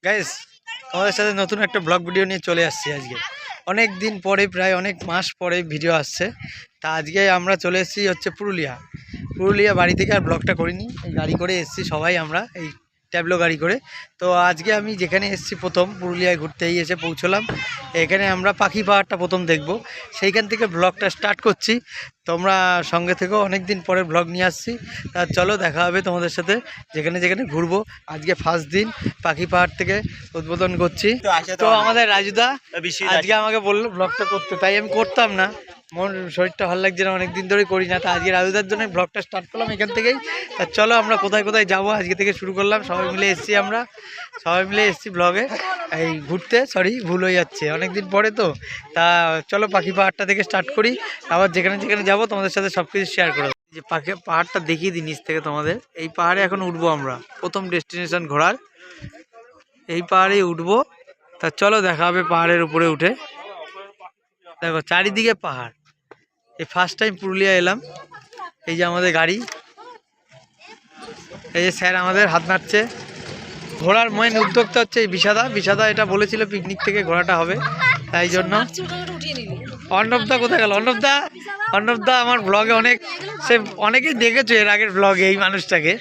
Guys তোমাদের সাথে নতুন একটা ব্লগ ভিডিও নিয়ে চলে আসছি আজকে। অনেক দিন পরে, প্রায় অনেক মাস পরে ভিডিও আসছে। তা আজকে আমরা চলে এসেছি হচ্ছে পুরুলিয়া বাড়ি থেকে আর ব্লগটা করিনি, এই গাড়ি করে এসেছি সবাই আমরা, এই ট্যাবলো গাড়ি করে। তো আজকে আমি যেখানে এসেছি প্রথম পুরুলিয়ায় ঘুরতেই এসে পৌঁছলাম। এখানে আমরা পাখি পাহাড়টা প্রথম দেখব, সেইখান থেকে ব্লগটা স্টার্ট করছি। তোমরা সঙ্গে থেকেও অনেক দিন পরে ব্লগ নিয়ে আসছি। তা চলো দেখা হবে তোমাদের সাথে যেখানে যেখানে ঘুরবো। আজকে ফার্স্ট দিন পাখি পাহাড় থেকে উদ্বোধন করছি। তো আমাদের রাজুদা আজকে আমাকে বললো ব্লগটা করতে, তাই আমি করতাম না, মন শরীরটা ভালো লাগছে না, অনেকদিন ধরে করি না। তা আজকে রাজুদার জন্য ব্লগটা স্টার্ট করলাম এখান থেকেই। তা চলো আমরা কোথায় কোথায় যাবো আজকে থেকে শুরু করলাম। সবাই মিলে এসেছি ব্লগে এই ঘুরতে। সরি, ভুল হয়ে যাচ্ছে, অনেকদিন পরে তো। তা চলো পাখি পাহাড়টা থেকে স্টার্ট করি, আবার যেখানে যেখানে যাবো তোমাদের সাথে সব কিছু শেয়ার করবো। যে পাহাড়টা দেখিয়ে দিই নিচ থেকে তোমাদের। এই পাহাড়ে এখন উঠবো আমরা, প্রথম ডেস্টিনেশন ঘোরার এই পাহাড়ে উঠবো। তা চলো দেখা হবে পাহাড়ের উপরে উঠে। দেখো চারিদিকে পাহাড়। এই ফার্স্ট টাইম পুরুলিয়া এলাম। এই যে আমাদের গাড়ি, এই যে স্যার আমাদের হাত নাড়ছে। ঘোড়ার মেন উদ্যোক্তা হচ্ছে এই বিষাদা এটা বলেছিল পিকনিক থেকে ঘোড়াটা হবে, তাই জন্য। অর্ণবদা কোথায় গেল? অর্ণবদা আমার ব্লগে অনেকেই দেখেছো এর আগের ব্লগে এই মানুষটাকে।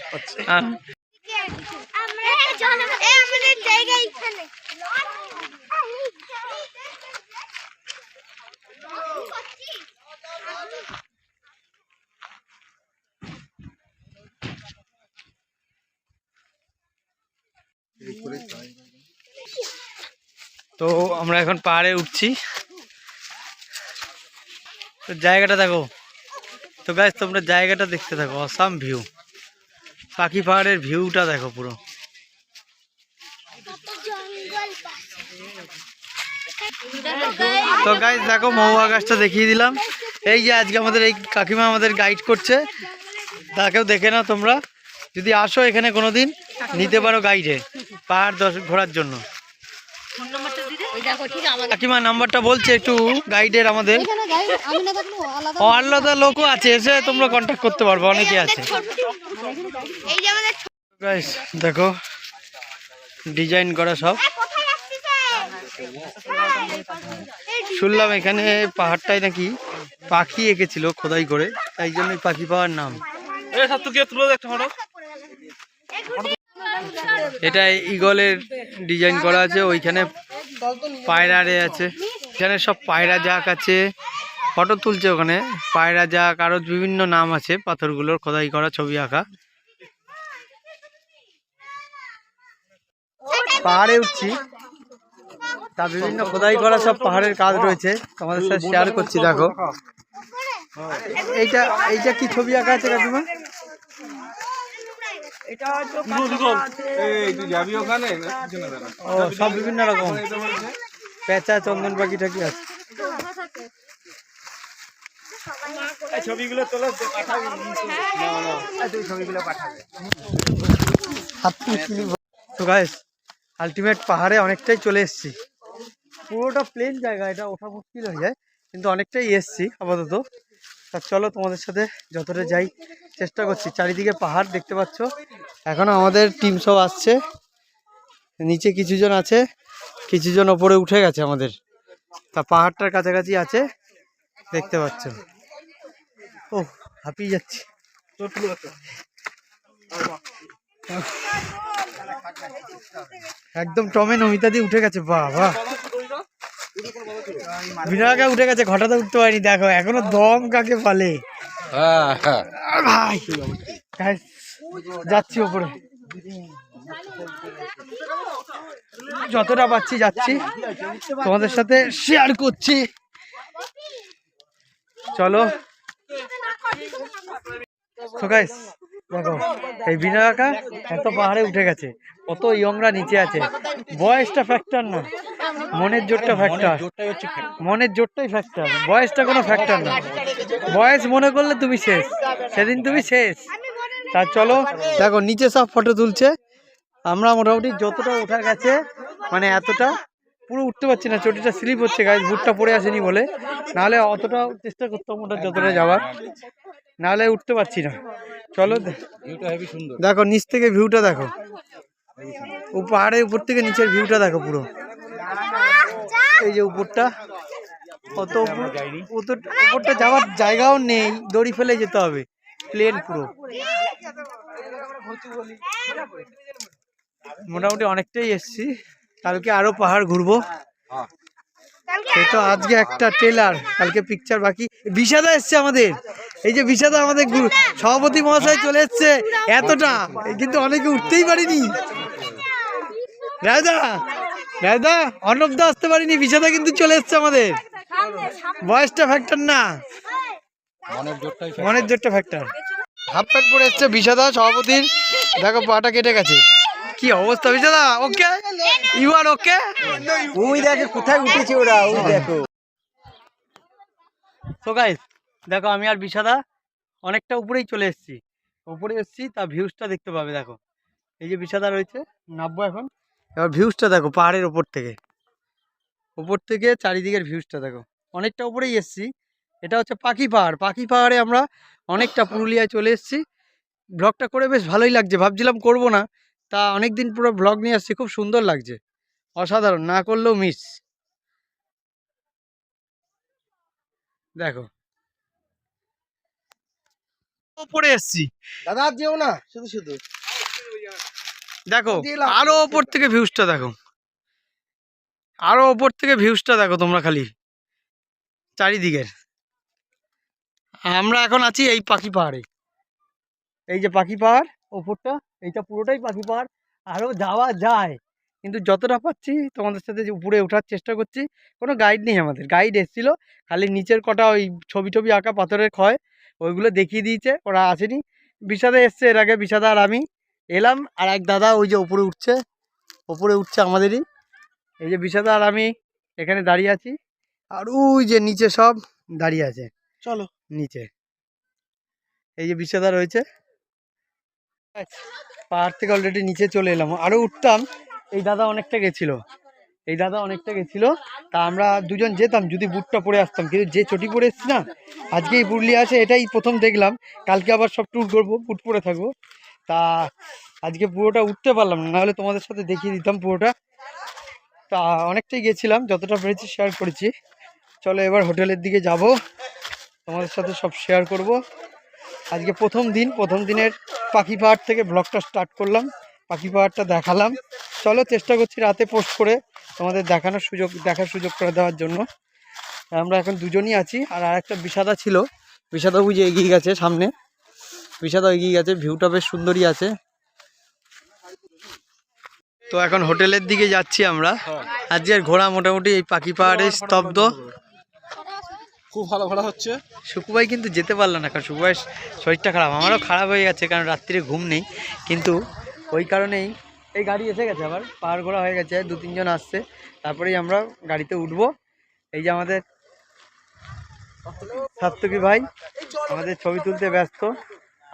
তো আমরা এখন পাহাড়ে উঠছি। তো জায়গাটা দেখো। তো গাইস তোমরা জায়গাটা দেখতে থাকো, অসাম ভিউ, পাখি পাহাড়ের ভিউটা দেখো পুরো। তো গাইস দেখো মহুয়া গাছটা দেখিয়ে দিলাম। এই যে আজকে আমাদের এই কাকিমা আমাদের গাইড করছে, তাকেও দেখে নাও তোমরা। যদি আসো এখানে কোনোদিন নিতে পারো গাইডে পাহাড় ঘোরার জন্য। কাকিমা নাম্বারটা বলছে একটু গাইডের, আমাদের আলাদা লোকও আছে, এসে তোমরা কন্ট্যাক্ট করতে পারবো, অনেকে আছে। গাইস দেখো ডিজাইন করা সব। শুনলাম এখানে পাহাড়টায় নাকি পাখি এঁকেছিল খোদাই করে, তাই জন্যই পাখি পাওয়ার নাম। এটা ঈগলের ডিজাইন করা আছে, ওইখানে পায়রারে আছে, এখানে সব পায়রা জাক আছে, ফটো তুলছে ওখানে পায়রা জাক, আরো বিভিন্ন নাম আছে পাথরগুলোর খোদাই করা, ছবি আঁকা। পাহাড়ে উঠছি, তা বিভিন্ন খোদাই করা সব পাহাড়ের কাজ রয়েছে, তোমাদের সাথে শেয়ার করছি। দেখো এইটা কি ছবি আঁকা আছে কাকিমা? ও সব বিভিন্ন রকম পেঁচা, চন্দন পাখি টাকি আছে। তো গাইস আলটিমেট পাহাড়ে অনেকটাই চলে এসেছি। পুরোটা প্লেন জায়গা, এটা ওঠা মুশকিল হয়ে যায়, কিন্তু অনেকটাই এসছি আপাতত। তা চলো তোমাদের সাথে যতটা যাই চেষ্টা করছি। চারিদিকে পাহাড় দেখতে পাচ্ছ। এখনো আমাদের টিম সব আসছে, নিচে কিছুজন আছে, কিছুজন ওপরে উঠে গেছে আমাদের। তা পাহাড়টার কাছাকাছি আছে, দেখতে পাচ্ছ। ও হাঁপিয়ে যাচ্ছি। একদম টমে নমিতা দিয়ে উঠে গেছে। বাবা বিনাকা উঠে গেছে, ঘটাতে উঠতে পারিনি। দেখো এখনো দম কাকে পালে। ভাই যাচ্ছি ওপরে, যতটা পাচ্ছি যাচ্ছি, তোমাদের সাথে শেয়ার করছি। চলো তো গাইস দেখো এই বিনা কাকা এত পাহাড়ে উঠে গেছে, কত ইয়ংরা নিচে আছে। বয়সটা ফ্যাক্টর না, মনের জোরটা ফ্যাক্টর। মনের জোরটাই ফ্যাক্টর, বয়সটা কোনো ফ্যাক্টর না। বয়স মনে করলে তুমি শেষ, সেদিন তুমি শেষ। তা চলো দেখো নিচে সব ফটো তুলছে। আমরা মোটামুটি যতটা ওঠা গেছে, মানে এতটা পুরো উঠতে পারছি না, চটিটা স্লিপ হচ্ছে গাইস, বুটটা পরে আসেনি বলে, নাহলে অতটা চেষ্টা করতাম ওটা যতটা যাওয়ার, নাহলে উঠতে পারছি না। চলো দেখো নিচ থেকে ভিউটা দেখো। ও পাহাড়ের উপর থেকে নিচের ভিউটা দেখো পুরো, এই যে উপরটা, অত উপরটা যাওয়ার জায়গাও নেই, দড়ি ফেলে যেতে হবে, প্লেন পুরো। মোটামুটি অনেকটাই এসছি, কালকে আরো পাহাড় ঘুরবো। এই তো আজকে একটা ট্রেলার, কালকে পিকচার বাকি। বিষাদা এসছে আমাদের, এই যে বিষাদা আমাদের সভাপতি মহাশয় চলে এসছে, এতটা কিন্তু অনেকে উঠতেই পারিনি। রায়দা রায়দা অর্ণবদা আসতে পারিনি, বিষাদা কিন্তু চলে এসছে আমাদের। বয়সটা ফ্যাক্টর না, মনের জোরটা ফ্যাক্টর। হাফ প্যান্ট পরে এসছে বিষাদা সভাপতির, দেখো পাটা কেটে গেছে। কি অবস্থা বিষাদা? ওকে, ইউ আর ওকে? ওই দেখো কোথায় উঠেছে ওরা, ওই দেখো। তো গাইস দেখো, আমি আর বিষাদা অনেকটা উপরেই চলে এসেছি, উপরে এসেছি, তা ভিউজটা দেখতে পাবে। দেখো এই যে বিষাদা রয়েছে, নামবো এখন। এবার ভিউজটা দেখো পাহাড়ের উপর থেকে চারিদিকের ভিউজটা দেখো। অনেকটা উপরেই এসেছি, এটা হচ্ছে পাখি পাহাড়। পাখি পাহাড়ে আমরা অনেকটা পুরুলিয়ায় চলে এসেছি। ব্লগটা করে বেশ ভালোই লাগছে, ভাবছিলাম করব না, তা অনেকদিন পুরো ব্লগ নিয়ে আসছি, খুব সুন্দর লাগছে, অসাধারণ, না করলেও মিস। দেখো উপরে এসছি দাদা যেও না, শুধু শুধু দেখো, আরো ওপর থেকে ভিউজটা দেখো, আরো ওপর থেকে ভিউজটা দেখো তোমরা, খালি চারিদিকের। আমরা এখন আছি এই পাখি পাহাড়ে, এই যে পাখি পাহাড় ওপরটা, এইটা পুরোটাই পাখি পাহাড়। আরও যাওয়া যায়, কিন্তু যতটা পাচ্ছি তোমাদের সাথে যে উপরে ওঠার চেষ্টা করছি। কোনো গাইড নেই আমাদের, গাইড এসেছিলো খালি নিচের কটা ওই ছবি আঁকা পাথরের ক্ষয়, ওইগুলো দেখিয়ে দিয়েছে, ওরা আসেনি। বিষাদা এসছে এর আগে, বিষাদা আর আমি এলাম, আর এক দাদা ওই যে উপরে উঠছে আমাদেরই। এই যে বিষাদা আর আমি এখানে দাঁড়িয়ে আছি, আর ওই যে নিচে সব দাঁড়িয়ে আছে, চলো নিচে। এই যে বিষাদা রয়েছে, পাহাড় থেকে অলরেডি নিচে চলে এলাম, আরও উঠতাম। এই দাদা অনেকটা গেছিলো, তা আমরা দুজন যেতাম যদি বুটটা পরে আসতাম, কিন্তু যে চটি পরে এসছি না, আজকে এই পুরুলিয়া আছে এটাই প্রথম দেখলাম, কালকে আবার সব ট্যুর করবো, বুট পরে থাকবো। তা আজকে পুরোটা উঠতে পারলাম না, নাহলে তোমাদের সাথে দেখিয়ে দিতাম পুরোটা। তা অনেকটাই গেছিলাম, যতটা পেরেছি শেয়ার করেছি। চলো এবার হোটেলের দিকে যাব, তোমাদের সাথে সব শেয়ার করব। আজকে প্রথম দিনের পাখি পাহাড় থেকে ব্লগটা স্টার্ট করলাম, পাখি পাহাড়টা দেখালাম। চলো চেষ্টা করছি রাতে পোস্ট করে তোমাদের দেখার সুযোগ করে দেওয়ার জন্য। আমরা এখন দুজনই আছি, আর একটা বিষাদা ছিল, বিষাদা বুঝে এগিয়ে গেছে সামনে, বিষাদা এগিয়ে গেছে, ভিউটা বেশ সুন্দরই আছে। তো এখন হোটেলের দিকে যাচ্ছি আমরা। আজকের ঘোরা মোটামুটি এই পাখি পাহাড়ে স্তব্ধ, খুব ভালো ঘোরা হচ্ছে। শুকুভাই কিন্তু যেতে পারলো না, কারণ শুকুভাই শরীরটা খারাপ, আমারও খারাপ হয়ে গেছে, কারণ রাত্রিরে ঘুম নেই। কিন্তু ওই কারণেই এই গাড়ি এসে গেছে, আবার পাহাড় ঘোরা হয়ে গেছে, 2-3 জন আসছে, তারপরেই আমরা গাড়িতে উঠবো। এই যে আমাদের সাত্তকী ভাই আমাদের ছবি তুলতে ব্যস্ত,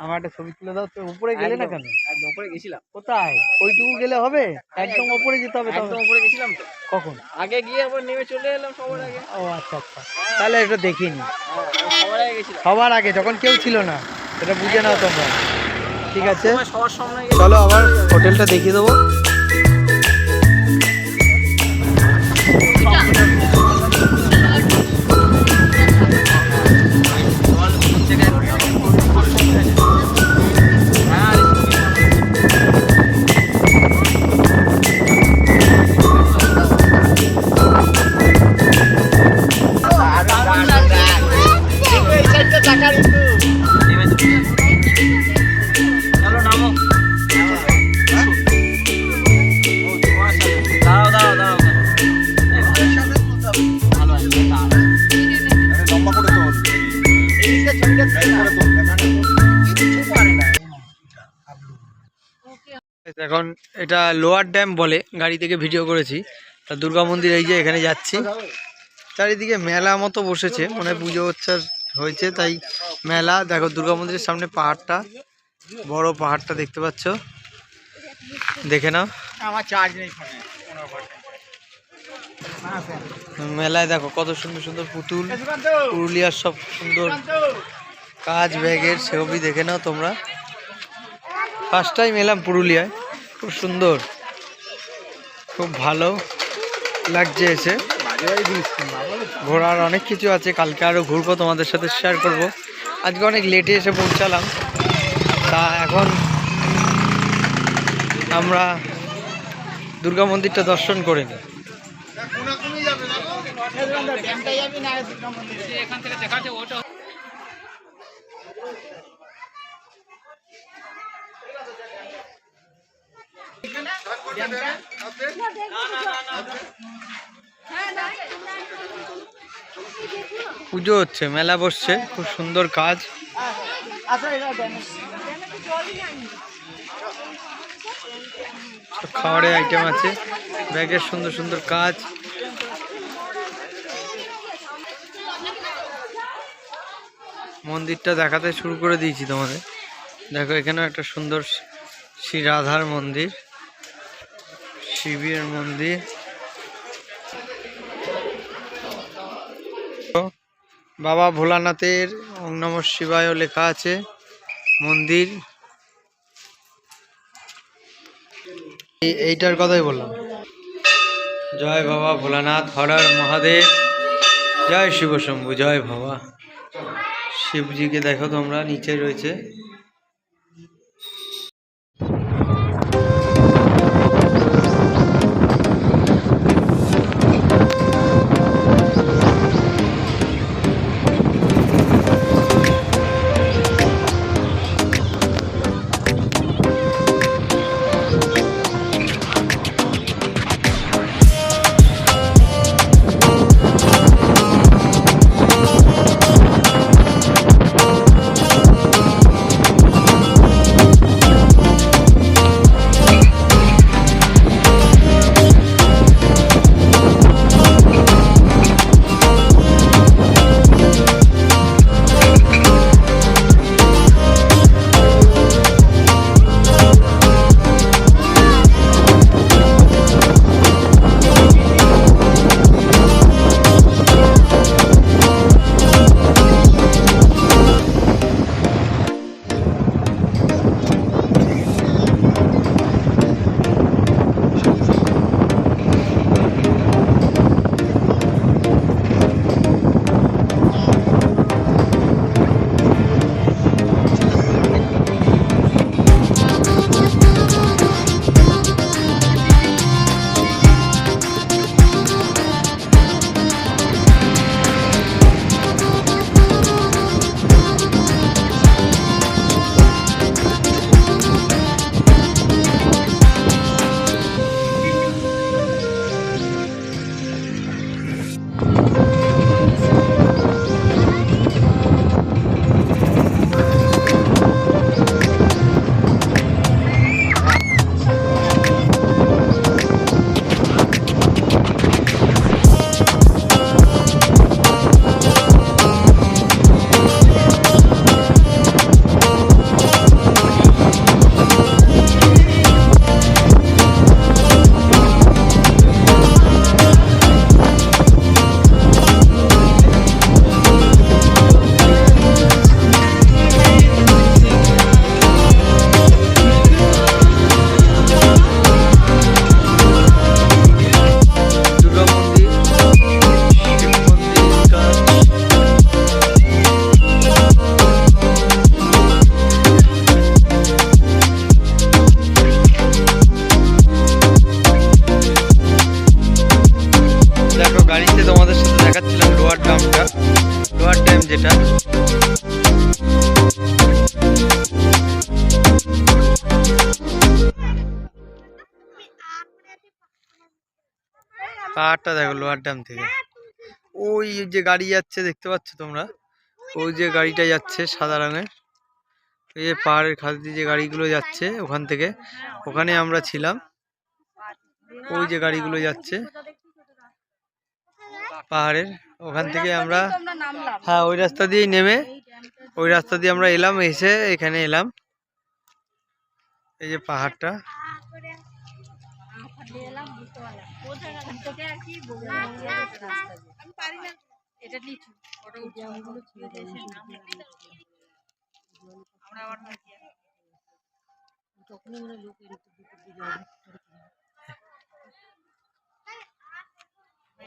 আমার একটা ছবি তুলে দাও। তো উপরে গেলে না কেন? উপরে গেছিলাম। কোথায়? ওইটুকু গেলে হবে? একদম উপরে যেতে হবে। একদম উপরে গেছিলাম তো। কখন? আগে গিয়ে আবার নেমে চলে এলাম সবার আগে। ও আচ্ছা, তাহলে এটা দেখিনি। সবার আগে গেছিলাম, সবার আগে যখন কেউ ছিল না, এটা বুঝে নাও তোমরা। ঠিক আছে, সবার সামনে। চলো আবার হোটেলটা দেখিয়ে দেবো। এখন এটা লোয়ার ড্যাম বলে, গাড়ি থেকে ভিডিও করেছি। তা দুর্গা মন্দির এই যে এখানে যাচ্ছি, চারিদিকে মেলা মতো বসেছে, মনে হয় পুজো হয়েছে তাই মেলা। দেখো দুর্গা মন্দিরের সামনে পাহাড়টা, বড় পাহাড়টা দেখতে পাচ্ছ, দেখে নাও। আমার চার্জ নেই ফোনে। মেলায় দেখো কত সুন্দর সুন্দর পুতুল, পুরুলিয়ার সব সুন্দর কাজ ব্যাগের, ছবি দেখে নাও তোমরা। ফার্স্ট টাইম এলাম পুরুলিয়ায়, খুব সুন্দর। খুব ভালো লাগছে এসে। ঘোরার অনেক কিছু আছে, কালকে আরও ঘুরবো, তোমাদের সাথে শেয়ার করব। আজকে অনেক লেটে এসে পৌঁছালাম, তা এখন আমরা দুর্গা মন্দিরটা দর্শন করে নিই। পুজো হচ্ছে, মেলা বসছে, খুব সুন্দর কাজ। খাবারের আইটেম আছে, ব্যাগের সুন্দর সুন্দর কাজ। মন্দিরটা দেখাতে শুরু করে দিয়েছি তোমাদের। দেখো এখানে একটা সুন্দর শ্রী রাধার মন্দির, শিবের মন্দির। বাবা ভোলানাথের ওম নমঃ শিবায় লেখা আছে মন্দির। এইটার কথাই বললাম। জয় বাবা ভোলানাথ, হর হর মহাদেব, জয় শিব শম্ভু, জয় বাবা। শিবজিকে দেখো তোমরা, নিচে রয়েছে। গাড়িতে তোমাদের সাথে দেখাচ্ছিলাম লোয়ার ড্যামটা, লোয়ার ড্যাম যেটা। পাহাড়টা দেখো লোয়ার ড্যাম থেকে। ওই যে গাড়ি যাচ্ছে দেখতে পাচ্ছ তোমরা, ওই যে গাড়িটা যাচ্ছে সাদা রঙের, এই যে পাহাড়ের খাল দিয়ে যে গাড়িগুলো যাচ্ছে ওখান থেকে, ওখানে আমরা ছিলাম। ওই যে গাড়িগুলো যাচ্ছে পাহাড়ের ওখান থেকে আমরা, হ্যাঁ ওই রাস্তা দিয়ে নেমে ওই রাস্তা দিয়ে আমরা এলাম, এসে এখানে এলাম। এই যে পাহাড়টা,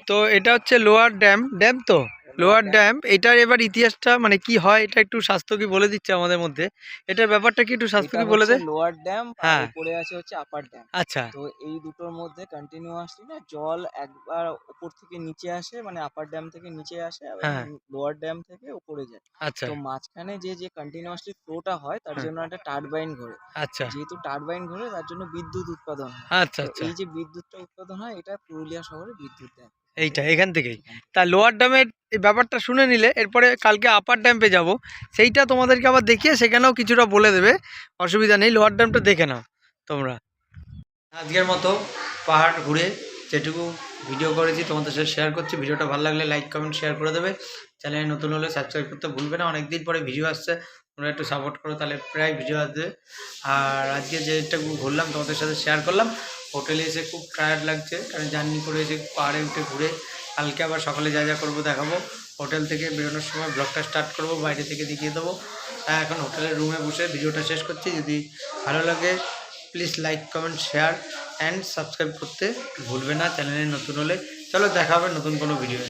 তো এটা হচ্ছে লোয়ার ড্যাম, ড্যাম তো লোয়ার ড্যাম। এটার এবার ইতিহাসটা মানে কি হয় এটা একটু স্বাস্থ্য কি বলে দিচ্ছে আমাদের মধ্যে, এটার ব্যাপারটা কি একটু স্বাস্থ্য কি বলে দে। লোয়ার ড্যাম আর হ্যাঁ উপরে আছে হচ্ছে আপার ড্যাম। আচ্ছা তো এই দুটোর মধ্যে কন্টিনিউয়াসলি না জল একবার উপর থেকে নিচে আসে, মানে আপার ড্যাম থেকে নিচে আসে এবং হ্যাঁ লোয়ার ড্যাম থেকে উপরে যায়। আচ্ছা তো মাঝখানে যে কন্টিনিউয়াসলি ফ্লোটা হয় তার হ্যাঁ জন্য একটা টারবাইন ঘোরে। আচ্ছা যেহেতু টারবাইন ঘোরে তার জন্য বিদ্যুৎ উৎপাদন হয়। আচ্ছা তো আচ্ছা এই যে বিদ্যুৎটা উৎপাদন হয় এটা পুরুলিয়া শহরে বিদ্যুৎ দেয়। এইটা এখান থেকেই। এখান থেকে। তা লোয়ার ড্যামের এই ব্যাপারটা শুনে নিলে এরপরে কালকে আপার ড্যাম্পে যাব, সেইটা তোমাদেরকে আবার দেখিয়ে সেখানেও কিছুটা বলে দেবে, অসুবিধা নেই। লোয়ার ড্যামটা দেখে নাও তোমরা। আজকের মতো পাহাড় ঘুরে যেটুকু ভিডিও করেছি তোমাদের সাথে শেয়ার করছি। ভিডিওটা ভালো লাগলে লাইক কমেন্ট শেয়ার করে দেবে। চ্যানেলে নতুন হলে সাবস্ক্রাইব করতে ভুলবে না। অনেক দিন পরে ভিডিও আসছে, তোমরা একটু সাপোর্ট করো, তাহলে প্রায় ভিডিও আসবে। আর আজকে যেটা ঘুরলাম তোমাদের সাথে শেয়ার করলাম। হোটেলে এসে খুব টায়ার্ড লাগছে, কারণ জার্নি করে এসে পাহাড়ে উঠে ঘুরে কালকে আবার সকালে যা যা করবো দেখাবো। হোটেল থেকে বেরোনোর সময় ব্লগটা স্টার্ট করবো, বাইরে থেকে দেখিয়ে দেবো। তাই এখন হোটেলের রুমে বসে ভিডিওটা শেষ করছি। যদি ভালো লাগে please like comment share and subscribe করতে ভুলবে না চ্যানেলে নতুন হলে। চলো দেখা হবে নতুন কোনো ভিডিও।